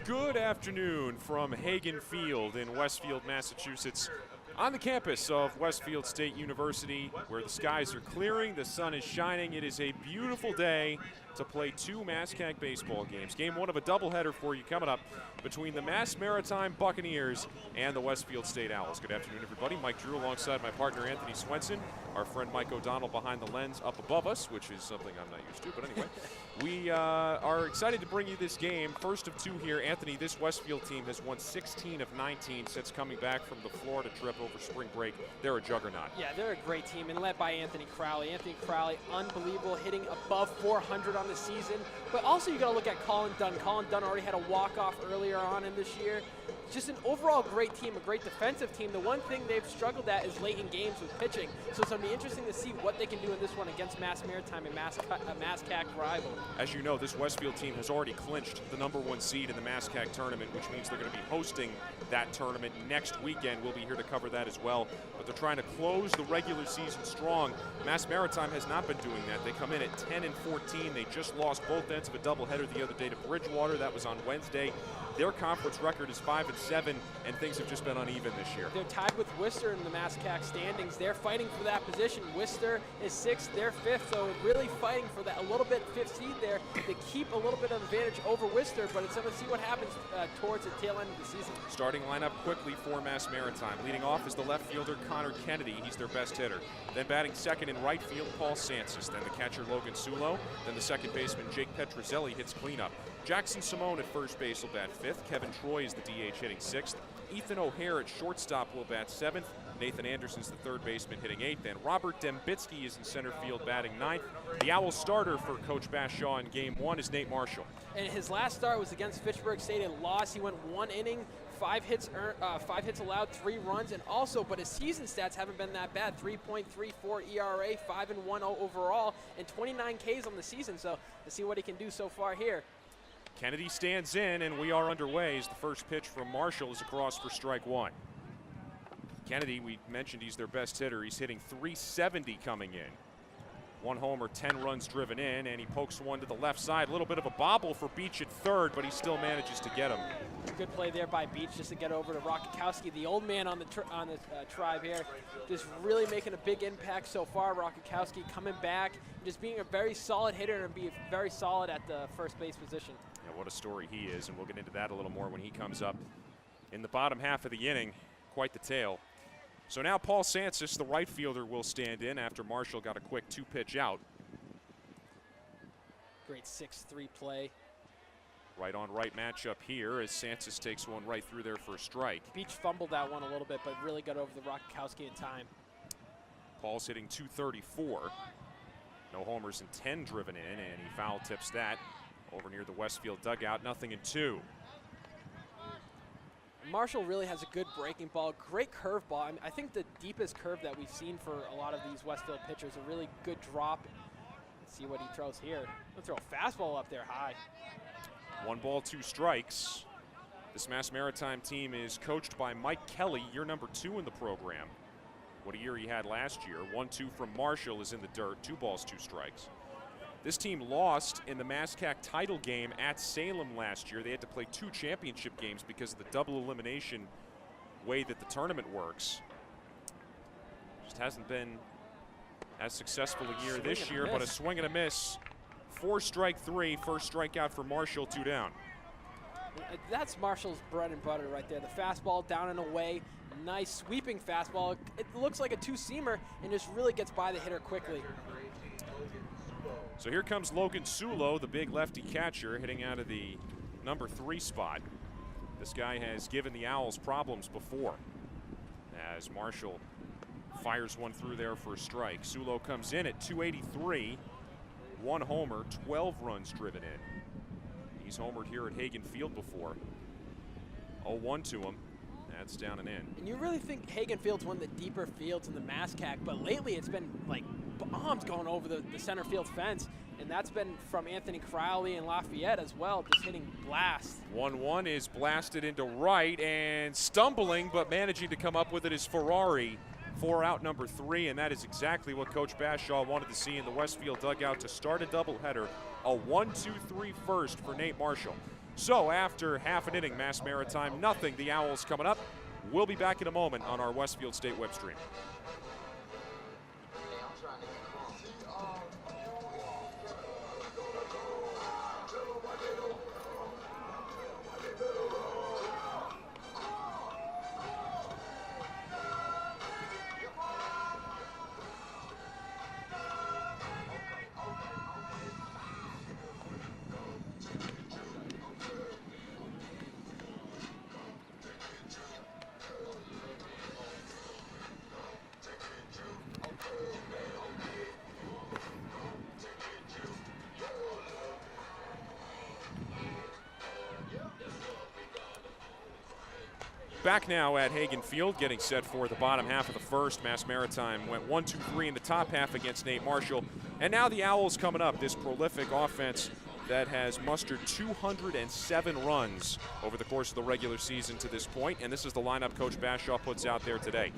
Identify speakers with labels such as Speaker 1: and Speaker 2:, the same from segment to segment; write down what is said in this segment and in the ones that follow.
Speaker 1: Good afternoon from Hagen Field in Westfield, Massachusetts, on the campus of Westfield State University, where the skies are clearing, the sun is shining. It is a beautiful day to play two MASCAC baseball games. Game one of a doubleheader for you coming up between the Mass Maritime Buccaneers and the Westfield State Owls. Good afternoon, everybody. Mike Drew alongside my partner Anthony Swenson. Our friend Mike O'Donnell behind the lens up above us, which is something I'm not used to, but anyway. We are excited to bring you this game. First of two here. Anthony, this Westfield team has won 16 of 19 since coming back from the Florida trip over spring break. They're a juggernaut.
Speaker 2: Yeah, they're a great team, and led by Anthony Crowley. Anthony Crowley, unbelievable, hitting above 400 on the season. But also you got to look at Colin Dunn. Colin Dunn already had a walk-off earlier on in this year. Just an overall great team, a great defensive team. The one thing they've struggled at is late in games with pitching. So it's going to be interesting to see what they can do in this one against Mass Maritime and MASCAC rival.
Speaker 1: As you know, this Westfield team has already clinched the #1 seed in the MASCAC tournament, which means they're going to be hosting that tournament next weekend. We'll be here to cover that as well. But they're trying to close the regular season strong. Mass Maritime has not been doing that. They come in at 10-14. They just lost both ends of a doubleheader the other day to Bridgewater. That was on Wednesday. Their conference record is 5-7, and things have just been uneven this year.
Speaker 2: They're tied with Worcester in the MASCAC standings. They're fighting for that position. Worcester is 6th, they're 5th, so really fighting for that a little bit 5th seed there to keep a little bit of advantage over Worcester, but it's going to see what happens towards the tail end of the season.
Speaker 1: Starting lineup quickly for Mass Maritime. Leading off is the left fielder Connor Kennedy. He's their best hitter. Then batting second in right field, Paul Sansis. Then the catcher Logan Sulo. Then the second baseman Jake Petrozelli hits cleanup. Jackson Simone at first base will bat 5th. Kevin Troy is the DH hitting 6th. Ethan O'Hare at shortstop will bat 7th. Nathan Anderson's the third baseman hitting 8th. And Robert Dembitsky is in center field batting 9th. The Owls starter for Coach Bashaw in game one is Nate Marshall.
Speaker 2: And his last start was against Fitchburg State and lost. He went 1 inning, 5 hits allowed, 3 runs, and also, but his season stats haven't been that bad. 3.34 ERA, 5-1 overall, and 29 Ks on the season. So let's see what he can do so far here.
Speaker 1: Kennedy stands in, and we are underway as the first pitch from Marshall is across for strike one. Kennedy, we mentioned he's their best hitter. He's hitting .370 coming in. 1 homer, 10 runs driven in, and he pokes one to the left side. A little bit of a bobble for Beach at third, but he still manages to get him.
Speaker 2: Good play there by Beach just to get over to Rockakowski, the old man on the tribe here. Just really making a big impact so far. Rockakowski coming back, just being a very solid hitter and be very solid at the first base position.
Speaker 1: Yeah, what a story he is, and we'll get into that a little more when he comes up. In the bottom half of the inning, quite the tale. So now Paul Sansis, the right fielder, will stand in after Marshall got a quick 2-pitch out.
Speaker 2: Great 6-3 play.
Speaker 1: Right on right matchup here as Sansis takes one right through there for a strike.
Speaker 2: Beach fumbled that one a little bit, but really got over the Rockakowski in time.
Speaker 1: Paul's hitting .234. No homers and 10 driven in, and he foul tips that over near the Westfield dugout. 0-2.
Speaker 2: Marshall really has a good breaking ball, great curveball. I mean, I think the deepest curve that we've seen for a lot of these Westfield pitchers, a really good drop. Let's see what he throws here. He'll throw a fastball up there high.
Speaker 1: 1 ball, 2 strikes. This Mass Maritime team is coached by Mike Kelly, year number 2 in the program. What a year he had last year. 1-2 from Marshall is in the dirt, 2 balls, 2 strikes. This team lost in the MASCAC title game at Salem last year. They had to play 2 championship games because of the double elimination way that the tournament works. Just hasn't been as successful a year this year, but a swing and a miss. 4 strike 3, first strikeout for Marshall, 2 down.
Speaker 2: That's Marshall's bread and butter right there. The fastball down and away, nice sweeping fastball. It looks like a 2-seamer and just really gets by the hitter quickly.
Speaker 1: So here comes Logan Sulo, the big lefty catcher, hitting out of the number 3 spot. This guy has given the Owls problems before as Marshall fires one through there for a strike. Sulo comes in at .283, 1 homer, 12 runs driven in. He's homered here at Hagen Field before. 0-1 to him. That's down and in.
Speaker 2: And you really think Hagen Field's one of the deeper fields in the MASCAC, but lately it's been like bombs going over the center field fence, and that's been from Anthony Crowley and Lafayette as well, just hitting blast.
Speaker 1: 1-1 is blasted into right, and stumbling but managing to come up with it is Ferrari for out number 3, and that is exactly what Coach Bashaw wanted to see in the Westfield dugout to start a doubleheader. A 1-2-3 first for Nate Marshall. So after half an inning, Mass Maritime, nothing. The Owls coming up. We'll be back in a moment on our Westfield State web stream. Back now at Hagen Field, getting set for the bottom half of the first. Mass Maritime went 1-2-3 in the top half against Nate Marshall. And now the Owls coming up, this prolific offense that has mustered 207 runs over the course of the regular season to this point. And this is the lineup Coach Bashaw puts out there today.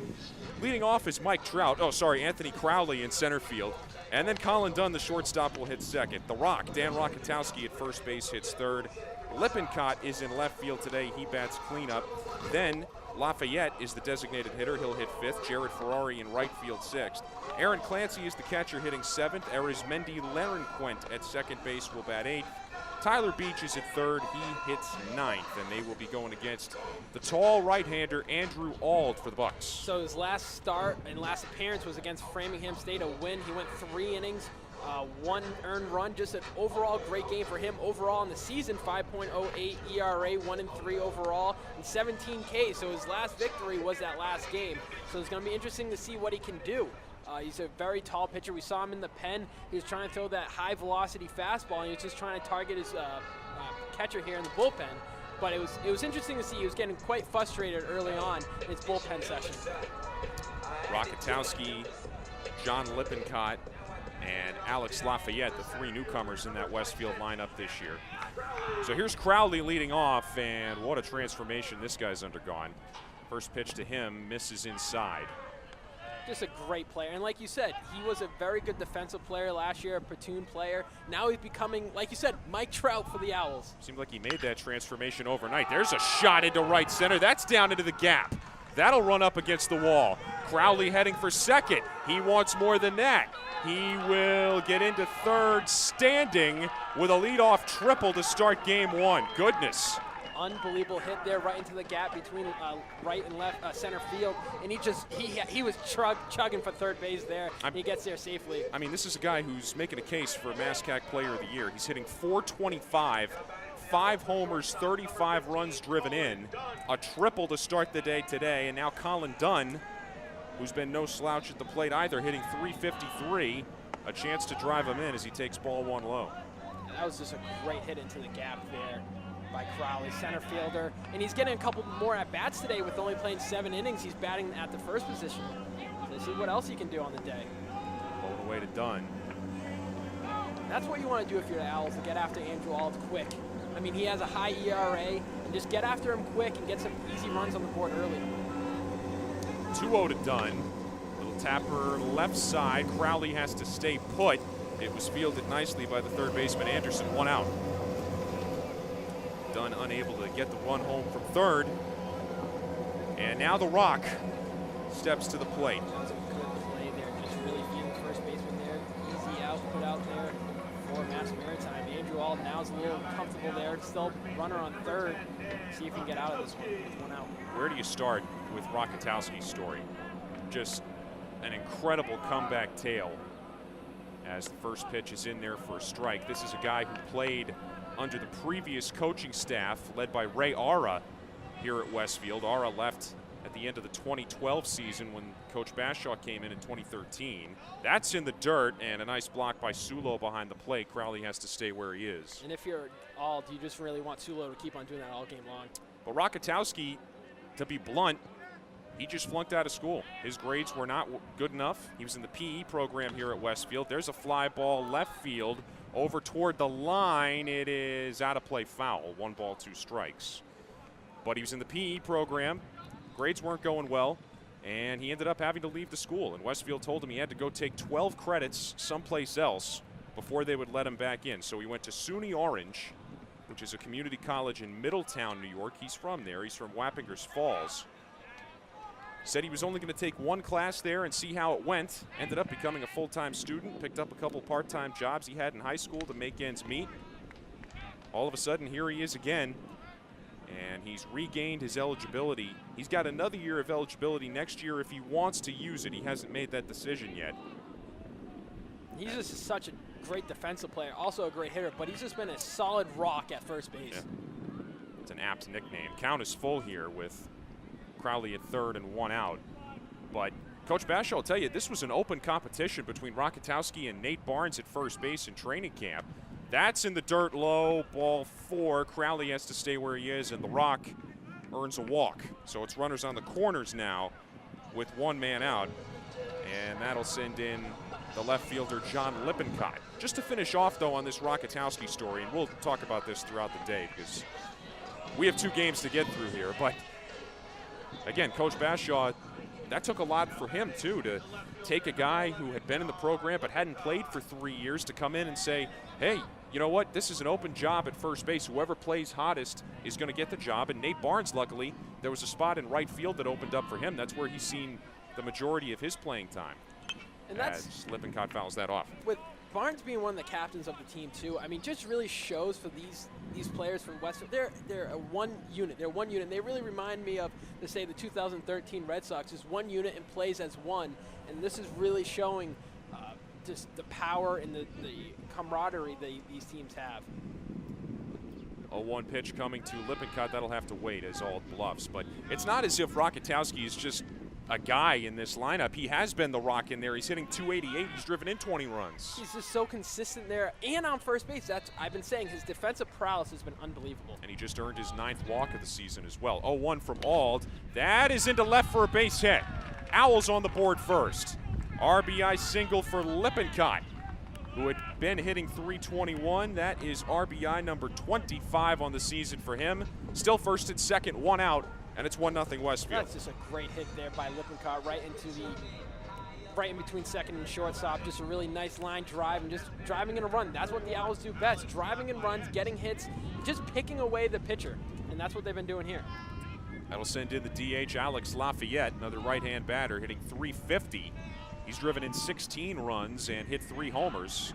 Speaker 1: Leading off is Anthony Crowley in center field. And then Colin Dunn, the shortstop, will hit second. The Rock, Dan Rockatowski at first base, hits third. Lippincott is in left field today. He bats cleanup. Then Lafayette is the designated hitter. He'll hit fifth. Jared Ferrari in right field sixth. Aaron Clancy is the catcher, hitting seventh. Arizmendi Larenquent at second base will bat eighth. Tyler Beach is at third. He hits ninth, and they will be going against the tall right-hander Andrew Auld for the Bucks.
Speaker 2: So his last start and last appearance was against Framingham State, a win. He went 3 innings. 1 earned run, just an overall great game for him. Overall in the season, 5.08 ERA, 1-3 overall, and 17 Ks. So his last victory was that last game. So it's going to be interesting to see what he can do. He's a very tall pitcher. We saw him in the pen. He was trying to throw that high-velocity fastball, and he was just trying to target his catcher here in the bullpen. But it was interesting to see. He was getting quite frustrated early on in his bullpen session.
Speaker 1: Rockatowski, John Lippincott, and Alex Lafayette, the 3 newcomers in that Westfield lineup this year. So here's Crowley leading off, and what a transformation this guy's undergone. First pitch to him, misses inside.
Speaker 2: Just a great player, and like you said, he was a very good defensive player last year, a platoon player. Now he's becoming, like you said, Mike Trout for the Owls.
Speaker 1: Seemed like he made that transformation overnight. There's a shot into right center. That's down into the gap. That'll run up against the wall. Crowley heading for second. He wants more than that. He will get into third standing with a leadoff triple to start game 1. Goodness.
Speaker 2: Unbelievable hit there right into the gap between right and left center field, and he was chugging for third base there, and he gets there safely.
Speaker 1: I mean, this is a guy who's making a case for MASCAC Player of the Year. He's hitting .425, 5 homers, 35 runs driven in, a triple to start the day today, and now Colin Dunn, who's been no slouch at the plate either, hitting .353, a chance to drive him in as he takes ball 1 low.
Speaker 2: That was just a great hit into the gap there by Crowley, center fielder, and he's getting a couple more at-bats today with only playing 7 innings. He's batting at the first position. So see what else he can do on the day.
Speaker 1: Low away to Dunn.
Speaker 2: That's what you want to do if you're the Owls, to get after Andrew Auld quick. I mean, he has a high ERA, and just get after him quick and get some easy runs on the board early.
Speaker 1: 2-0 to Dunn. Little tapper left side. Crowley has to stay put. It was fielded nicely by the third baseman Anderson. 1 out. Dunn unable to get the run home from third. And now the Rock steps to the plate.
Speaker 2: That was a good play there. Just really feeling first baseman there. Easy out, put out there for Mass Maritime. Andrew Auld now's a little comfortable there. Still runner on third. See if he can get out of this one with 1 out.
Speaker 1: Where do you start with Rockatowski's story? Just an incredible comeback tale as the first pitch is in there for a strike. This is a guy who played under the previous coaching staff led by Ray Ara here at Westfield. Ara left at the end of the 2012 season when Coach Bashaw came in 2013. That's in the dirt, and a nice block by Sulo behind the plate. Crowley has to stay where he is.
Speaker 2: And if you're Auld, you just really want Sulo to keep on doing that all game long.
Speaker 1: But Rockatowski, to be blunt, he just flunked out of school. His grades were not good enough. He was in the PE program here at Westfield. There's a fly ball left field over toward the line. It is out of play, foul. 1 ball, 2 strikes. But he was in the PE program. Grades weren't going well, and he ended up having to leave the school. And Westfield told him he had to go take 12 credits someplace else before they would let him back in. So he went to SUNY Orange, which is a community college in Middletown, New York. He's from there. He's from Wappingers Falls. Said he was only going to take one class there and see how it went. Ended up becoming a full-time student, picked up a couple part-time jobs he had in high school to make ends meet. All of a sudden, here he is again, and he's regained his eligibility. He's got another year of eligibility next year if he wants to use it. He hasn't made that decision yet.
Speaker 2: He's just such a great defensive player, also a great hitter, but he's just been a solid rock at first base.
Speaker 1: Yeah. It's an apt nickname. Count is full here with Crowley at third and one out. But Coach Bashaw will tell you, this was an open competition between Rockatowski and Nate Barnes at first base in training camp. That's in the dirt low, ball 4. Crowley has to stay where he is, and the Rock earns a walk. So it's runners on the corners now with one man out, and that'll send in the left fielder, John Lippincott. Just to finish off, though, on this Rockatowski story, and we'll talk about this throughout the day because we have 2 games to get through here, but again, Coach Bashaw, that took a lot for him, too, to take a guy who had been in the program but hadn't played for 3 years to come in and say, hey, you know what, this is an open job at first base. Whoever plays hottest is going to get the job. And Nate Barnes, luckily, there was a spot in right field that opened up for him. That's where he's seen the majority of his playing time.
Speaker 2: And that's
Speaker 1: as Lippincott fouls that off.
Speaker 2: With Barnes being one of the captains of the team too, I mean, just really shows for these players from Westfield. They're a one unit. They're one unit. And they really remind me of, let's say, the 2013 Red Sox is one unit and plays as one. And this is really showing just the power and the camaraderie these teams have.
Speaker 1: A 1 pitch coming to Lippincott. That'll have to wait as Auld bluffs. But it's not as if Rockatowski is just a guy in this lineup. He has been the Rock in there. He's hitting .288. He's driven in 20 runs.
Speaker 2: He's just so consistent there and on first base. That's I've been saying his defensive prowess has been unbelievable.
Speaker 1: And he just earned his 9th walk of the season as well. 0-1 from Auld. That is into left for a base hit. Owls on the board first. RBI single for Lippincott, who had been hitting .321. That is RBI number 25 on the season for him. Still first and second, 1 out. And it's 1-0 Westfield.
Speaker 2: That's just a great hit there by Lippincott right in between second and shortstop. Just a really nice line drive and just driving in a run. That's what the Owls do best. Driving in runs, getting hits, just picking away the pitcher. And that's what they've been doing here.
Speaker 1: That'll send in the DH, Alex Lafayette, another right-hand batter, hitting .350. He's driven in 16 runs and hit 3 homers.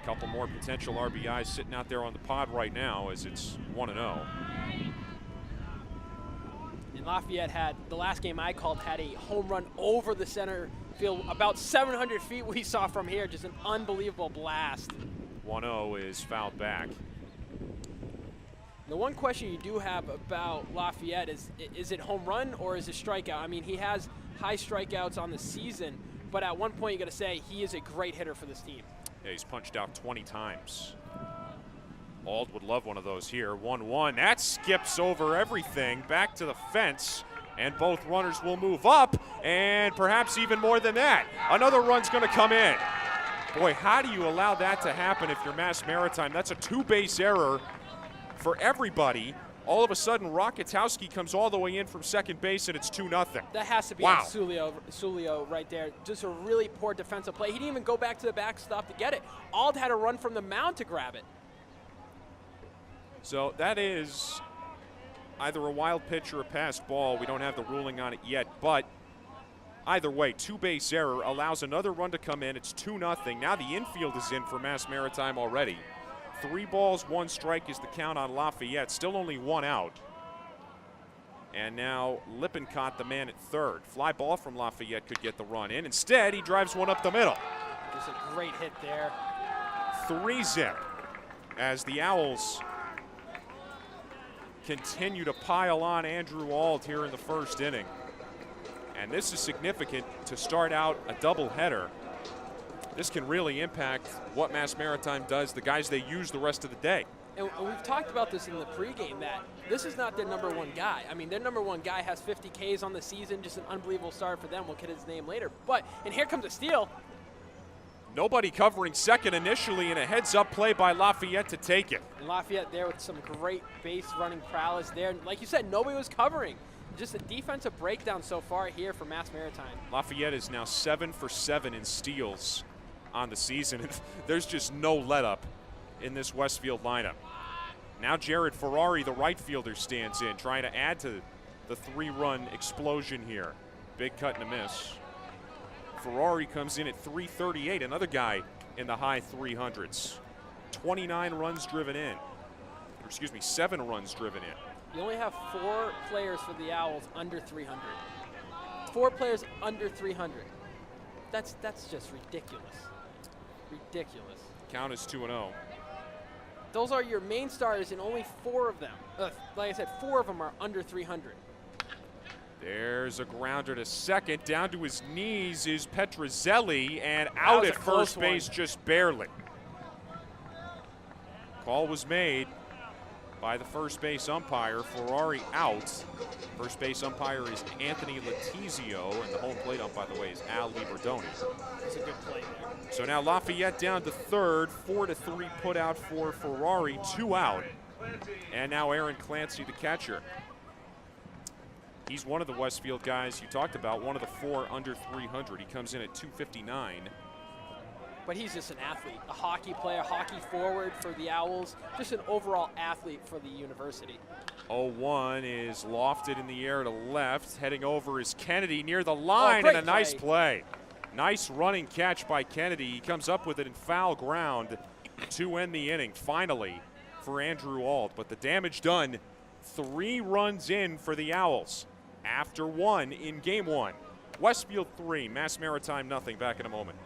Speaker 1: A couple more potential RBIs sitting out there on the pod right now as it's 1-0.
Speaker 2: And Lafayette had, the last game I called, had a home run over the center field, about 700 feet we saw from here, just an unbelievable blast.
Speaker 1: 1-0 is fouled back.
Speaker 2: The one question you do have about Lafayette is it home run or is it strikeout? I mean, he has high strikeouts on the season, but at one point you got to say he is a great hitter for this team.
Speaker 1: Yeah, he's punched out 20 times. Auld would love one of those here. 1-1. That skips over everything back to the fence, and both runners will move up, and perhaps even more than that. Another run's going to come in. Boy, how do you allow that to happen if you're Mass Maritime? That's a 2-base error for everybody. All of a sudden, Rockatowski comes all the way in from second base, and it's 2-0.
Speaker 2: That has to be
Speaker 1: wow.
Speaker 2: Sulio right there. Just a really poor defensive play. He didn't even go back to the backstop to get it. Auld had to run from the mound to grab it.
Speaker 1: So that is either a wild pitch or a passed ball. We don't have the ruling on it yet, but either way, 2-base error allows another run to come in. It's 2-0. Now the infield is in for Mass Maritime already. 3 balls, 1 strike is the count on Lafayette. Still only 1 out. And now Lippincott, the man at third. Fly ball from Lafayette could get the run in. Instead, he drives one up the middle.
Speaker 2: Just a great hit there.
Speaker 1: 3-0 as the Owls continue to pile on Andrew Auld here in the first inning. And this is significant to start out a doubleheader. This can really impact what Mass Maritime does, the guys they use the rest of the day.
Speaker 2: And we've talked about this in the pregame that this is not their number 1 guy. I mean, their number 1 guy has 50 Ks on the season, just an unbelievable start for them. We'll get his name later. And here comes a steal.
Speaker 1: Nobody covering second initially, and a heads-up play by Lafayette to take it.
Speaker 2: And Lafayette there with some great base running prowess there. Like you said, nobody was covering. Just a defensive breakdown so far here for Mass Maritime.
Speaker 1: Lafayette is now 7 for 7 in steals on the season. There's just no let-up in this Westfield lineup. Now Jared Ferrari, the right fielder, stands in, trying to add to the 3-run explosion here. Big cut and a miss. Ferrari comes in at 338, another guy in the high 300s. 29 runs driven in. Or excuse me, 7 runs driven in.
Speaker 2: You only have 4 players for the Owls under 300. 4 players under 300. That's just ridiculous. Ridiculous.
Speaker 1: Count is 2-0.
Speaker 2: Those are your main starters, and only 4 of them. Like I said, 4 of them are under 300.
Speaker 1: There's a grounder to second. Down to his knees is Petrozelli, and out at first base just barely. Call was made by the first base umpire. Ferrari out. First base umpire is Anthony Letizio, and the home plate ump, by the way, is Al Liberdoni.
Speaker 2: That's a good play there.
Speaker 1: So now Lafayette down to third, 4-3 put out for Ferrari, 2 out. And now Aaron Clancy, the catcher. He's one of the Westfield guys you talked about, one of the 4 under 300. He comes in at 259.
Speaker 2: But he's just an athlete, a hockey player, hockey forward for the Owls, just an overall athlete for the university.
Speaker 1: 0-1 is lofted in the air to left. Heading over is Kennedy near the line,
Speaker 2: great
Speaker 1: and a nice play. Nice running catch by Kennedy. He comes up with it in foul ground to end the inning, finally, for Andrew Auld. But the damage done, 3 runs in for the Owls after 1 in game 1. Westfield 3, Mass Maritime nothing. Back in a moment.